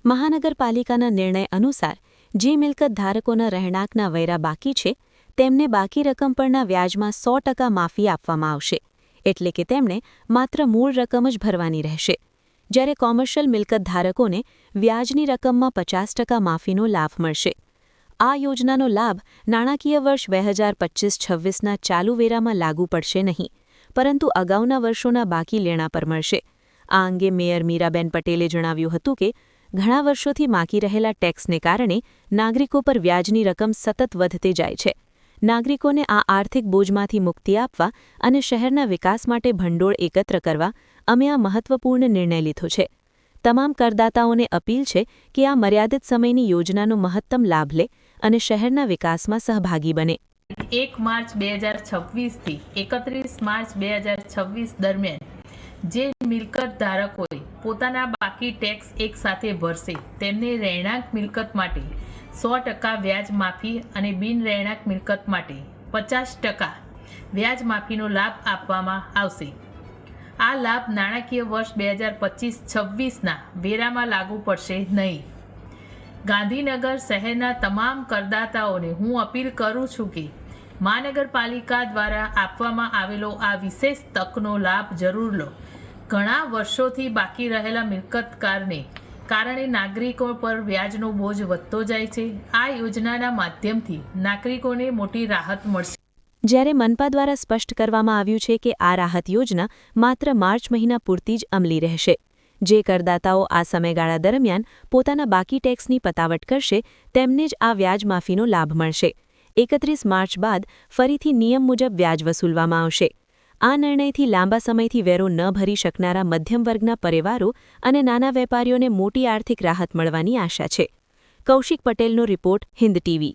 મહાનગરપાલિકાના નિર્ણય અનુસાર જે મિલકત ધારકોના રહેણાંકના વેરા બાકી છે તેમને બાકી રકમ પરના વ્યાજમાં 100% માફી આપવામાં આવશે, એટલે કે તેમણે માત્ર મૂળ રકમ જ ભરવાની રહેશે, જ્યારે કોમર્શિયલ મિલકત ધારકોને વ્યાજની રકમમાં 50% માફીનો લાભ મળશે. આ યોજનાનો લાભ નાણાકીય વર્ષ 2025-26ના ચાલુ વેરામાં લાગુ પડશે નહીં, પરંતુ અગાઉના વર્ષોના બાકી લેણા પર મળશે. આ અંગે મેયર મીરાબેન પટેલે જણાવ્યું હતું કે ઘણા વર્ષોથી બાકી રહેલા ટેક્સને કારણે નાગરિકો પર વ્યાજની રકમ સતત વધતી જાય છે. નાગરિકોને આ આર્થિક બોજમાંથી મુક્તિ આપવા અને શહેરના વિકાસ માટે ભંડોળ એકત્ર કરવા અમે આ મહત્વપૂર્ણ નિર્ણય લીધો છે. તમામ કરદાતાઓને અપીલ છે કે આ મર્યાદિત સમયની યોજનાનો મહત્તમ લાભ લે અને શહેરના વિકાસમાં સહભાગી બને. 1 માર્ચ 2026થી 31 માર્ચ 2026 દરમિયાન જે મિલકત ધારકોએ પોતાના બાકી ટેક્સ એકસાથે ભરશે તેમને રહેણાંક મિલકત માટે 100% વ્યાજ માફી અને બિન રહેણાંક મિલકત માટે 50% વ્યાજ માફીનો લાભ આપવામાં આવશે. આ લાભ નાણાકીય વર્ષ 2025-26ના વેરામાં લાગુ પડશે નહીં. ગાંધીનગર શહેરના તમામ કરદાતાઓને હું અપીલ કરું છું કે મહાનગરપાલિકા દ્વારા આપવામાં આવેલો આ વિશેષ તકનો લાભ જરૂર લો. ઘણા વર્ષોથી બાકી રહેલા મિલકતકારને કારણે નાગરિકો પર વ્યાજનો બોજ વધતો જાય છે. આ યોજનાના માધ્યમથી નાગરિકોને મોટી રાહત મળશે. જ્યારે મનપા દ્વારા સ્પષ્ટ કરવામાં આવ્યું છે કે આ રાહત યોજના માત્ર માર્ચ મહિના પૂરતી જ અમલી રહેશે. જે કરદાતાઓ આ સમયગાળા દરમિયાન પોતાના બાકી ટેક્સની પતાવટ કરશે તેમને જ આ વ્યાજ માફીનો લાભ મળશે. 31 માર્ચ બાદ ફરીથી નિયમ મુજબ વ્યાજ વસૂલવામાં આવશે. આ નિર્ણયથી લાંબા સમયથી વેરો ન ભરી શકનારા મધ્યમ વર્ગના પરિવારો અને નાના વેપારીઓને મોટી આર્થિક રાહત મળવાની આશા છે. કૌશિક પટેલનો રિપોર્ટ, હિન્દ ટીવી.